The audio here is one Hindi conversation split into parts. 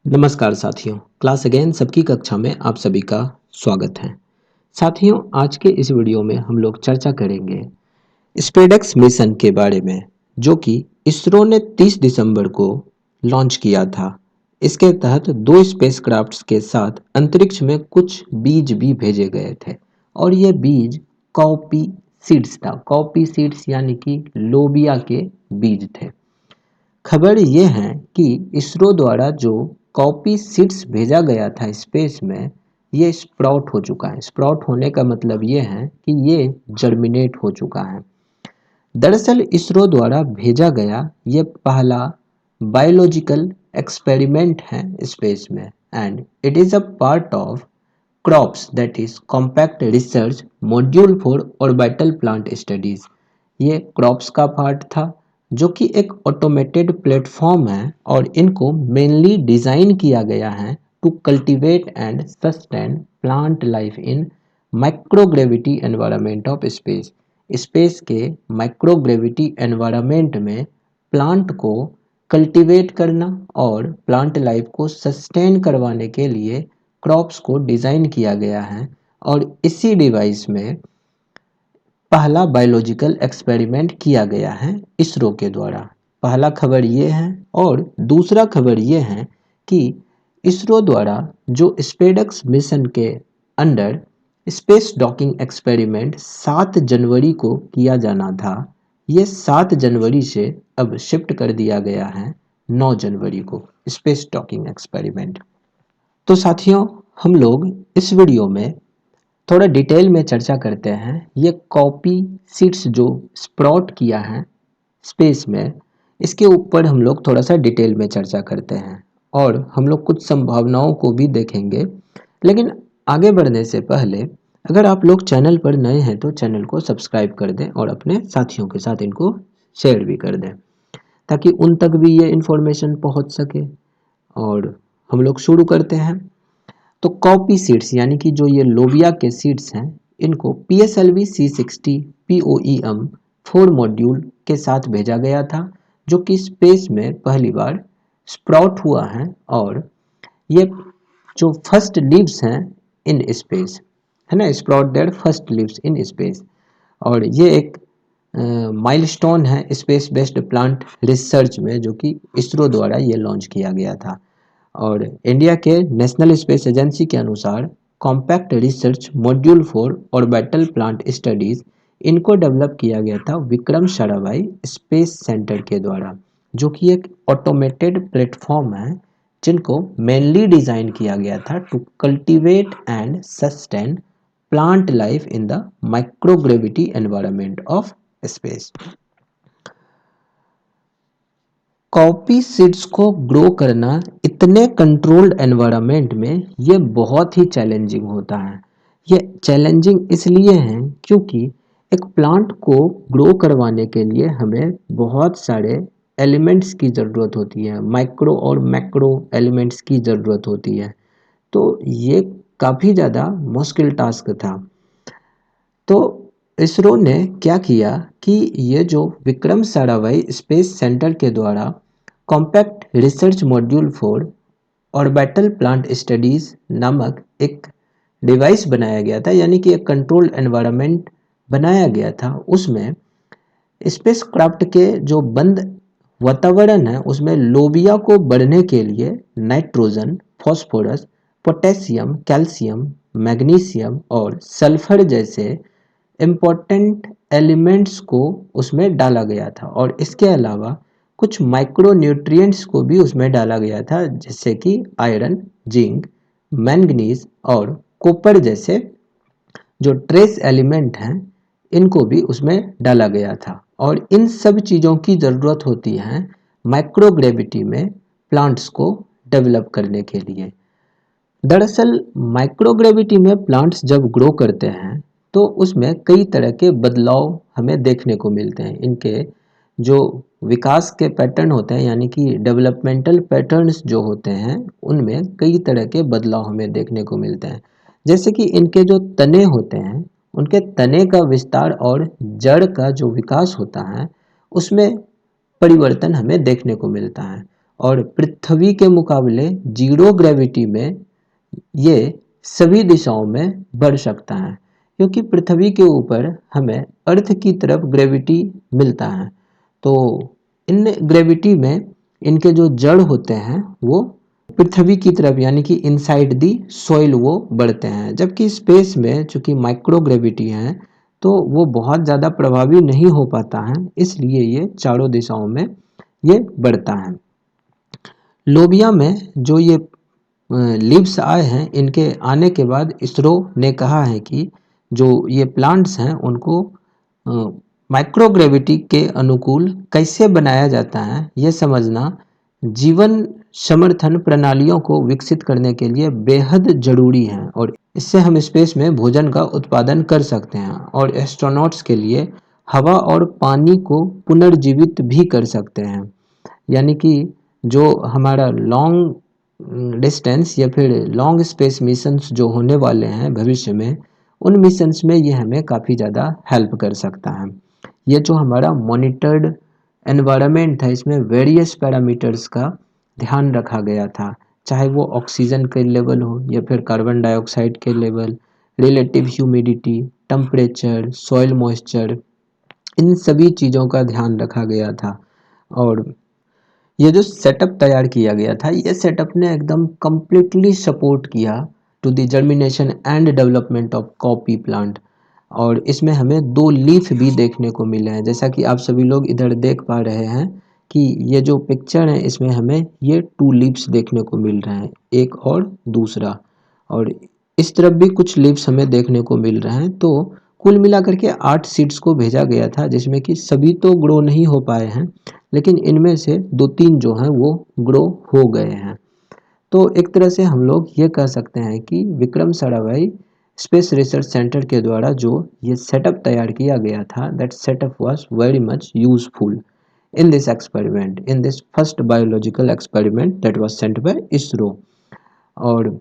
नमस्कार साथियों, क्लास अगेन सबकी कक्षा में आप सभी का स्वागत है। साथियों, आज के इस वीडियो में हम लोग चर्चा करेंगे स्पेडएक्स मिशन के बारे में, जो कि इसरो ने 30 दिसंबर को लॉन्च किया था। इसके तहत दो स्पेसक्राफ्ट्स के साथ अंतरिक्ष में कुछ बीज भी भेजे गए थे और ये बीज कॉपी सीड्स था। कॉपी सीड्स यानी कि लोबिया के बीज थे। खबर ये है कि इसरो द्वारा जो कॉपी सीड्स भेजा गया था स्पेस में, ये स्प्राउट हो चुका है। स्प्राउट होने का मतलब ये है कि ये जर्मिनेट हो चुका है। दरअसल इसरो द्वारा भेजा गया ये पहला बायोलॉजिकल एक्सपेरिमेंट है स्पेस में, and it is a part of crops that is compact research module for orbital plant studies. ये क्रॉप्स का पार्ट था, जो कि एक ऑटोमेटेड प्लेटफॉर्म है और इनको मेनली डिज़ाइन किया गया है to cultivate and sustain plant life in microgravity environment of space. Space के माइक्रोग्रेविटी एनवायरनमेंट में प्लांट को कल्टीवेट करना और प्लांट लाइफ को सस्टेन करवाने के लिए क्रॉप्स को डिज़ाइन किया गया है। और इसी डिवाइस में पहला बायोलॉजिकल एक्सपेरिमेंट किया गया है इसरो के द्वारा। पहला खबर ये है, और दूसरा खबर ये है कि इसरो द्वारा जो स्पेडएक्स मिशन के अंडर स्पेस डॉकिंग एक्सपेरिमेंट 7 जनवरी को किया जाना था, ये 7 जनवरी से अब शिफ्ट कर दिया गया है 9 जनवरी को, स्पेस डॉकिंग एक्सपेरिमेंट। तो साथियों, हम लोग इस वीडियो में थोड़ा डिटेल में चर्चा करते हैं ये कॉपी सीड्स जो स्प्राउट किया है स्पेस में, इसके ऊपर हम लोग थोड़ा सा डिटेल में चर्चा करते हैं और हम लोग कुछ संभावनाओं को भी देखेंगे। लेकिन आगे बढ़ने से पहले, अगर आप लोग चैनल पर नए हैं तो चैनल को सब्सक्राइब कर दें और अपने साथियों के साथ इनको शेयर भी कर दें, ताकि उन तक भी ये इन्फॉर्मेशन पहुंच सके। और हम लोग शुरू करते हैं। तो कॉपी सीड्स यानी कि जो ये लोबिया के सीड्स हैं, इनको PSLV C60 POEM 4 मॉड्यूल के साथ भेजा गया था, जो कि स्पेस में पहली बार स्प्राउट हुआ है। और ये जो फर्स्ट लीव्स हैं इन स्पेस, है ना, sprout their first leaves in space. और ये एक माइलस्टोन है स्पेस बेस्ड प्लांट रिसर्च में, जो कि इसरो द्वारा ये लॉन्च किया गया था। और इंडिया के नेशनल स्पेस एजेंसी के अनुसार compact research module for orbital plant studies, इनको डेवलप किया गया था विक्रम साराभाई स्पेस सेंटर के द्वारा, जो कि एक ऑटोमेटेड प्लेटफॉर्म है जिनको मेनली डिज़ाइन किया गया था to cultivate and sustain plant life in the microgravity environment of space. Coffee seeds को ग्रो करना इतने कंट्रोल्ड एनवायरनमेंट में ये बहुत ही चैलेंजिंग होता है। ये चैलेंजिंग इसलिए है क्योंकि एक प्लांट को ग्रो करवाने के लिए हमें बहुत सारे एलिमेंट्स की ज़रूरत होती है, माइक्रो और मैक्रो एलिमेंट्स की ज़रूरत होती है। तो ये काफ़ी ज़्यादा मुश्किल टास्क था। तो इसरो ने क्या किया कि ये जो विक्रम साराभाई स्पेस सेंटर के द्वारा compact research module for orbital plant studies नामक एक डिवाइस बनाया गया था, यानी कि एक कंट्रोल्ड एनवायरनमेंट बनाया गया था। उसमें स्पेसक्राफ्ट के जो बंद वातावरण है उसमें लोबिया को बढ़ने के लिए nitrogen, phosphorus, potassium, calcium, magnesium और सल्फर जैसे इम्पोर्टेंट एलिमेंट्स को उसमें डाला गया था। और इसके अलावा कुछ माइक्रो न्यूट्रिएंट्स को भी उसमें डाला गया था, जैसे कि आयरन, जिंक, मैंगनीज और कॉपर जैसे जो ट्रेस एलिमेंट हैं, इनको भी उसमें डाला गया था। और इन सब चीज़ों की ज़रूरत होती है माइक्रोग्रेविटी में प्लांट्स को डेवलप करने के लिए। दरअसल माइक्रोग्रेविटी में प्लांट्स जब ग्रो करते हैं तो उसमें कई तरह के बदलाव हमें देखने को मिलते हैं। इनके जो विकास के पैटर्न होते हैं, यानी कि डेवलपमेंटल पैटर्न्स जो होते हैं, उनमें कई तरह के बदलाव हमें देखने को मिलते हैं। जैसे कि इनके जो तने होते हैं, उनके तने का विस्तार और जड़ का जो विकास होता है, उसमें परिवर्तन हमें देखने को मिलता है। और पृथ्वी के मुकाबले जीरो ग्रेविटी में ये सभी दिशाओं में बढ़ सकता है, क्योंकि पृथ्वी के ऊपर हमें अर्थ की तरफ ग्रेविटी मिलता है। तो इन ग्रेविटी में इनके जो जड़ होते हैं वो पृथ्वी की तरफ यानी कि इनसाइड दी सॉइल वो बढ़ते हैं, जबकि स्पेस में चूंकि माइक्रो ग्रेविटी है तो वो बहुत ज़्यादा प्रभावी नहीं हो पाता है, इसलिए ये चारों दिशाओं में ये बढ़ता है। लोबिया में जो ये लीव्स आए हैं, इनके आने के बाद इसरो ने कहा है कि जो ये प्लांट्स हैं उनको माइक्रोग्रेविटी के अनुकूल कैसे बनाया जाता है ये समझना जीवन समर्थन प्रणालियों को विकसित करने के लिए बेहद जरूरी है, और इससे हम स्पेस में भोजन का उत्पादन कर सकते हैं और एस्ट्रोनॉट्स के लिए हवा और पानी को पुनर्जीवित भी कर सकते हैं। यानी कि जो हमारा लॉन्ग डिस्टेंस या फिर लॉन्ग स्पेस मिशंस जो होने वाले हैं भविष्य में, उन मिशंस में ये हमें काफ़ी ज़्यादा हेल्प कर सकता है। ये जो हमारा मॉनिटर्ड एनवायरनमेंट था, इसमें वेरियस पैरामीटर्स का ध्यान रखा गया था, चाहे वो ऑक्सीजन के लेवल हो या फिर कार्बन डाइऑक्साइड के level, relative humidity, temperature, soil moisture, इन सभी चीज़ों का ध्यान रखा गया था। और ये जो सेटअप तैयार किया गया था, ये सेटअप ने एकदम कम्प्लीटली सपोर्ट किया to the germination and development of coffee plant. और इसमें हमें 2 लीफ भी देखने को मिले हैं, जैसा कि आप सभी लोग इधर देख पा रहे हैं कि ये जो पिक्चर है इसमें हमें ये 2 लीव्स देखने को मिल रहे हैं, एक और दूसरा, और इस तरफ भी कुछ लीव्स हमें देखने को मिल रहे हैं। तो कुल मिलाकर के 8 सीड्स को भेजा गया था, जिसमें कि सभी तो ग्रो नहीं हो पाए हैं, लेकिन इनमें से 2-3 जो हैं वो ग्रो हो गए हैं। तो एक तरह से हम लोग ये कह सकते हैं कि Vikram Sarabhai space research centre के द्वारा जो ये सेटअप तैयार किया गया था, that setup was very much useful in this experiment, in this first biological experiment that was sent by ISRO. और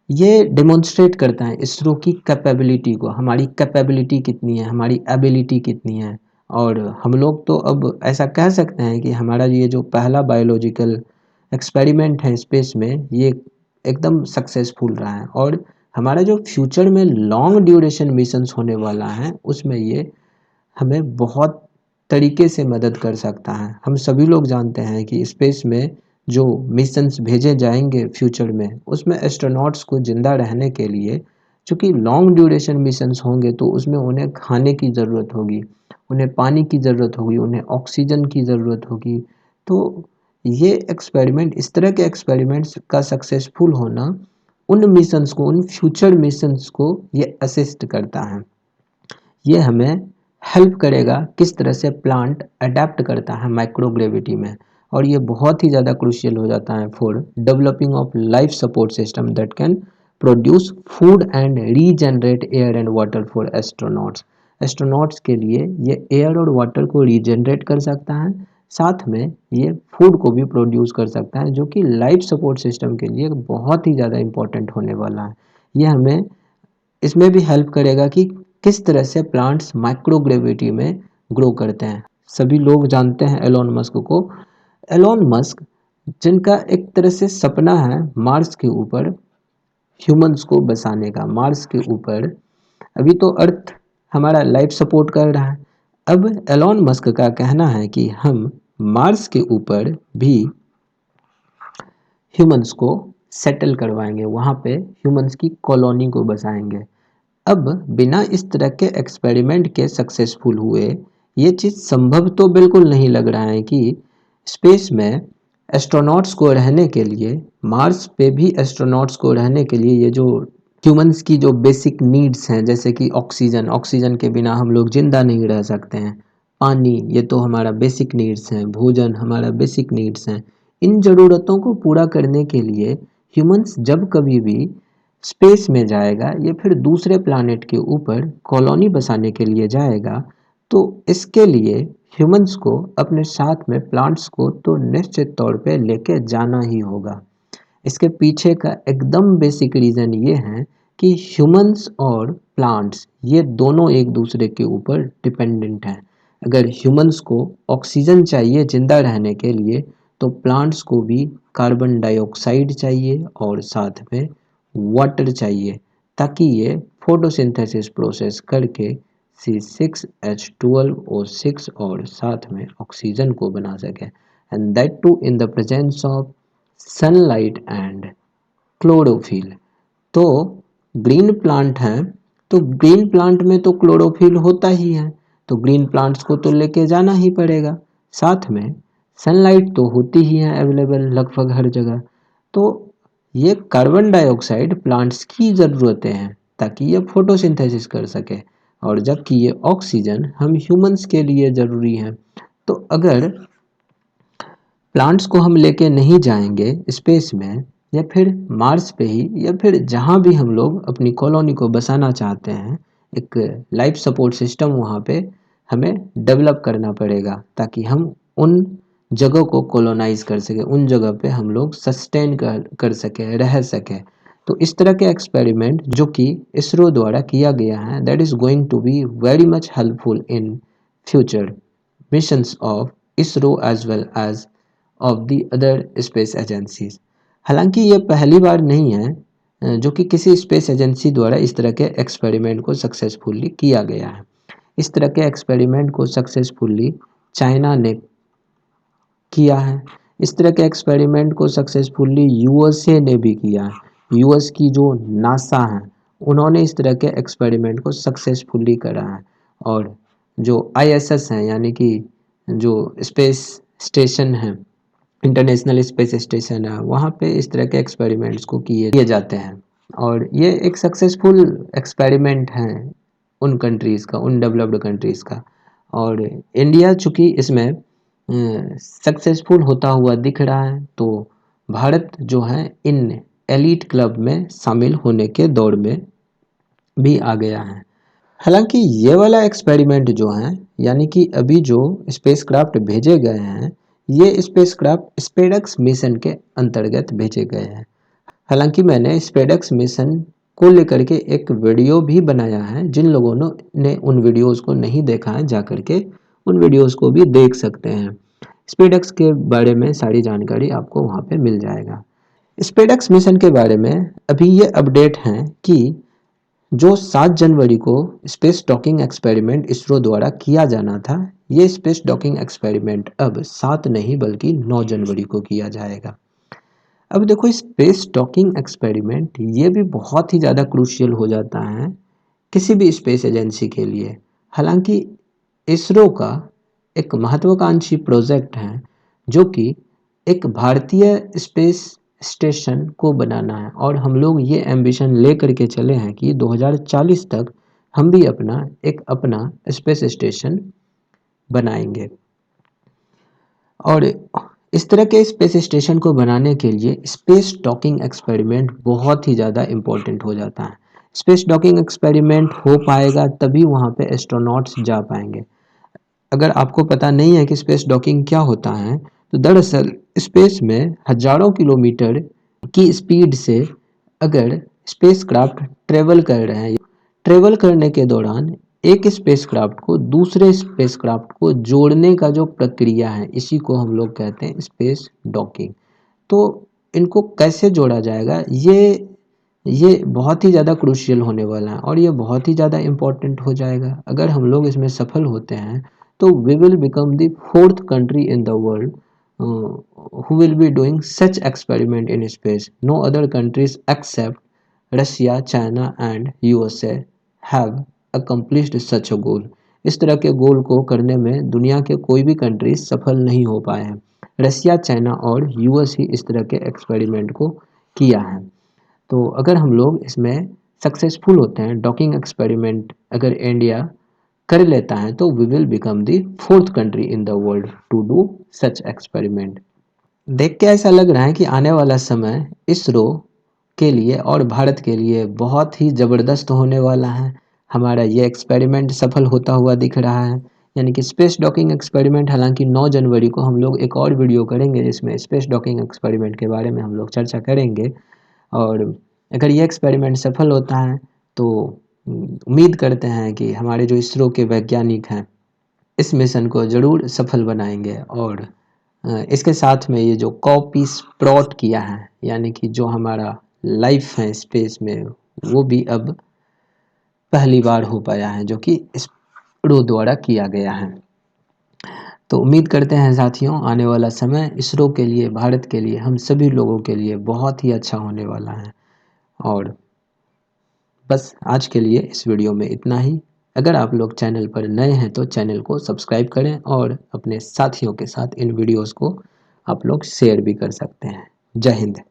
ये डेमोन्स्ट्रेट करता है इसरो की कैपेबिलिटी को, हमारी कैपेबिलिटी कितनी है, हमारी एबिलिटी कितनी है। और हम लोग तो अब ऐसा कह सकते हैं कि हमारा ये जो पहला बायोलॉजिकल एक्सपेरिमेंट है स्पेस में, ये एकदम सक्सेसफुल रहा है, और हमारा जो फ्यूचर में लॉन्ग ड्यूरेशन मिशंस होने वाला है उसमें ये हमें बहुत तरीके से मदद कर सकता है। हम सभी लोग जानते हैं कि स्पेस में जो मिशंस भेजे जाएंगे फ्यूचर में, उसमें एस्ट्रोनॉट्स को ज़िंदा रहने के लिए, चूँकि लॉन्ग ड्यूरेशन मिशंस होंगे तो उसमें उन्हें खाने की ज़रूरत होगी, उन्हें पानी की ज़रूरत होगी, उन्हें ऑक्सीजन की ज़रूरत होगी। तो ये एक्सपेरिमेंट, इस तरह के एक्सपेरिमेंट्स का सक्सेसफुल होना उन मिशंस को, उन फ्यूचर मिशंस को ये असिस्ट करता है। ये हमें हेल्प करेगा किस तरह से प्लांट अडेप्ट करता है माइक्रोग्रेविटी में, और ये बहुत ही ज़्यादा क्रूशियल हो जाता है for developing of life support system that can produce food and regenerate air and water for astronauts. Astronauts के लिए ये एयर और वाटर को रीजनरेट कर सकता है, साथ में ये फूड को भी प्रोड्यूस कर सकता है, जो कि लाइफ सपोर्ट सिस्टम के लिए बहुत ही ज़्यादा इम्पोर्टेंट होने वाला है। ये हमें इसमें भी हेल्प करेगा कि किस तरह से प्लांट्स माइक्रोग्रेविटी में ग्रो करते हैं। सभी लोग जानते हैं एलोन मस्क को। एलोन मस्क जिनका एक तरह से सपना है मार्स के ऊपर ह्यूमंस को बसाने का। मार्स के ऊपर अभी तो अर्थ हमारा लाइफ सपोर्ट कर रहा है, अब एलोन मस्क का कहना है कि हम मार्स के ऊपर भी ह्यूमंस को सेटल करवाएंगे, वहाँ पे ह्यूमंस की कॉलोनी को बसाएंगे। अब बिना इस तरह के एक्सपेरिमेंट के सक्सेसफुल हुए ये चीज़ संभव तो बिल्कुल नहीं लग रहा है कि स्पेस में एस्ट्रोनॉट्स को रहने के लिए, मार्स पे भी एस्ट्रोनॉट्स को रहने के लिए, ये जो ह्यूमंस की जो बेसिक नीड्स हैं, जैसे कि ऑक्सीजन, ऑक्सीजन के बिना हम लोग जिंदा नहीं रह सकते हैं, पानी, ये तो हमारा बेसिक नीड्स हैं, भोजन हमारा बेसिक नीड्स हैं। इन ज़रूरतों को पूरा करने के लिए ह्यूमंस जब कभी भी स्पेस में जाएगा या फिर दूसरे प्लानेट के ऊपर कॉलोनी बसाने के लिए जाएगा, तो इसके लिए ह्यूमंस को अपने साथ में प्लांट्स को तो निश्चित तौर पे लेके जाना ही होगा। इसके पीछे का एकदम बेसिक रीज़न ये है कि ह्यूमंस और प्लांट्स ये दोनों एक दूसरे के ऊपर डिपेंडेंट हैं। अगर ह्यूमंस को ऑक्सीजन चाहिए ज़िंदा रहने के लिए, तो प्लांट्स को भी कार्बन डाइऑक्साइड चाहिए और साथ में वाटर चाहिए, ताकि ये फोटोसिंथेसिस प्रोसेस करके C6H12O6 और साथ में ऑक्सीजन को बना सके, and that too in the presence of sunlight and chlorophyll. तो ग्रीन प्लांट हैं, तो ग्रीन प्लांट में तो क्लोरोफिल होता ही है, तो ग्रीन प्लांट्स को तो लेके जाना ही पड़ेगा। साथ में सनलाइट तो होती ही है अवेलेबल लगभग हर जगह। तो ये कार्बन डाइऑक्साइड प्लांट्स की ज़रूरतें हैं ताकि ये फोटोसिंथेसिस कर सके, और जबकि ये ऑक्सीजन हम ह्यूमंस के लिए ज़रूरी है। तो अगर प्लांट्स को हम लेके नहीं जाएंगे स्पेस में, या फिर मार्स पे ही, या फिर जहाँ भी हम लोग अपनी कॉलोनी को बसाना चाहते हैं, एक लाइफ सपोर्ट सिस्टम वहाँ पे हमें डेवलप करना पड़ेगा ताकि हम उन जगह को कॉलोनाइज कर सके, उन जगह पे हम लोग सस्टेन कर सके, रह सके। तो इस तरह के एक्सपेरिमेंट जो कि इसरो द्वारा किया गया है, that is going to be very much helpful in future missions of ISRO as well as of the other space agencies. हालांकि ये पहली बार नहीं है जो कि किसी स्पेस एजेंसी द्वारा इस तरह के एक्सपेरिमेंट को सक्सेसफुली किया गया है। इस तरह के एक्सपेरिमेंट को सक्सेसफुली चाइना ने किया है। इस तरह के एक्सपेरिमेंट को सक्सेसफुली यूएसए ने भी किया है। यूएस की जो नासा है, उन्होंने इस तरह के एक्सपेरिमेंट को सक्सेसफुली करा है, और जो आईएसएस हैं यानी कि जो स्पेस स्टेशन है, इंटरनेशनल स्पेस स्टेशन है, वहाँ पे इस तरह के एक्सपेरिमेंट्स को किए जाते हैं। और ये एक सक्सेसफुल एक्सपेरिमेंट है उन कंट्रीज़ का, उन डेवलप्ड कंट्रीज़ का। और इंडिया चूँकि इसमें सक्सेसफुल होता हुआ दिख रहा है, तो भारत जो है इन एलीट क्लब में शामिल होने के दौर में भी आ गया है। हालांकि ये वाला एक्सपेरिमेंट जो है, यानी कि अभी जो स्पेसक्राफ्ट भेजे गए हैं, ये स्पेसक्राफ्ट स्पेडक्स मिशन के अंतर्गत भेजे गए हैं। हालांकि मैंने स्पेडक्स मिशन को लेकर के एक वीडियो भी बनाया है, जिन लोगों ने उन वीडियोस को नहीं देखा है जा करके उन वीडियोस को भी देख सकते हैं। स्पेडक्स के बारे में सारी जानकारी आपको वहाँ पे मिल जाएगा। स्पेडक्स मिशन के बारे में अभी ये अपडेट हैं कि जो 7 जनवरी को स्पेस डॉकिंग एक्सपेरिमेंट इसरो द्वारा किया जाना था, ये स्पेस डॉकिंग एक्सपेरिमेंट अब 7 नहीं बल्कि 9 जनवरी को किया जाएगा। अब देखो, स्पेस डॉकिंग एक्सपेरिमेंट ये भी बहुत ही ज़्यादा क्रूशियल हो जाता है किसी भी स्पेस एजेंसी के लिए। हालांकि इसरो का एक महत्वाकांक्षी प्रोजेक्ट है जो कि एक भारतीय स्पेस स्टेशन को बनाना है, और हम लोग ये एम्बिशन ले करके चले हैं कि 2040 तक हम भी अपना स्पेस स्टेशन बनाएंगे। और इस तरह के स्पेस स्टेशन को बनाने के लिए स्पेस डॉकिंग एक्सपेरिमेंट बहुत ही ज़्यादा इम्पोर्टेंट हो जाता है। स्पेस डॉकिंग एक्सपेरिमेंट हो पाएगा तभी वहाँ पे एस्ट्रोनॉट्स जा पाएंगे। अगर आपको पता नहीं है कि स्पेस डॉकिंग क्या होता है, तो दरअसल स्पेस में हजारों किलोमीटर की स्पीड से अगर स्पेसक्राफ्ट ट्रेवल कर रहे हैं, ट्रेवल करने के दौरान एक स्पेसक्राफ्ट को दूसरे स्पेसक्राफ्ट को जोड़ने का जो प्रक्रिया है, इसी को हम लोग कहते हैं स्पेस डॉकिंग। तो इनको कैसे जोड़ा जाएगा, ये बहुत ही ज़्यादा क्रूशियल होने वाला है, और ये बहुत ही ज़्यादा इम्पोर्टेंट हो जाएगा। अगर हम लोग इसमें सफल होते हैं तो we will become the 4th country in the world who will be doing such experiment in space. No other countries except Russia, China and USA have accomplished such a goal. इस तरह के गोल को करने में दुनिया के कोई भी कंट्री सफल नहीं हो पाए हैं। रसिया, चाइना और यूएस ही इस तरह के एक्सपेरिमेंट को किया है। तो अगर हम लोग इसमें सक्सेसफुल होते हैं, डॉकिंग एक्सपेरिमेंट अगर इंडिया कर लेता है, तो we will become the 4th country in the world to do such experiment. देख के ऐसा लग रहा है कि आने वाला समय इसरो के लिए और भारत के लिए बहुत ही ज़बरदस्त होने वाला है। हमारा ये एक्सपेरिमेंट सफल होता हुआ दिख रहा है, यानी कि स्पेस डॉकिंग एक्सपेरिमेंट। हालांकि 9 जनवरी को हम लोग एक और वीडियो करेंगे जिसमें स्पेस डॉकिंग एक्सपेरिमेंट के बारे में हम लोग चर्चा करेंगे। और अगर ये एक्सपेरिमेंट सफल होता है तो उम्मीद करते हैं कि हमारे जो इसरो के वैज्ञानिक हैं इस मिशन को ज़रूर सफल बनाएंगे, और इसके साथ में ये जो कॉपी स्प्रॉट किया है, यानी कि जो हमारा लाइफ है स्पेस में, वो भी अब पहली बार हो पाया है, जो कि इसरो द्वारा किया गया है। तो उम्मीद करते हैं साथियों, आने वाला समय इसरो के लिए, भारत के लिए, हम सभी लोगों के लिए बहुत ही अच्छा होने वाला है। और बस आज के लिए इस वीडियो में इतना ही। अगर आप लोग चैनल पर नए हैं तो चैनल को सब्सक्राइब करें और अपने साथियों के साथ इन वीडियोस को आप लोग शेयर भी कर सकते हैं। जय हिंद।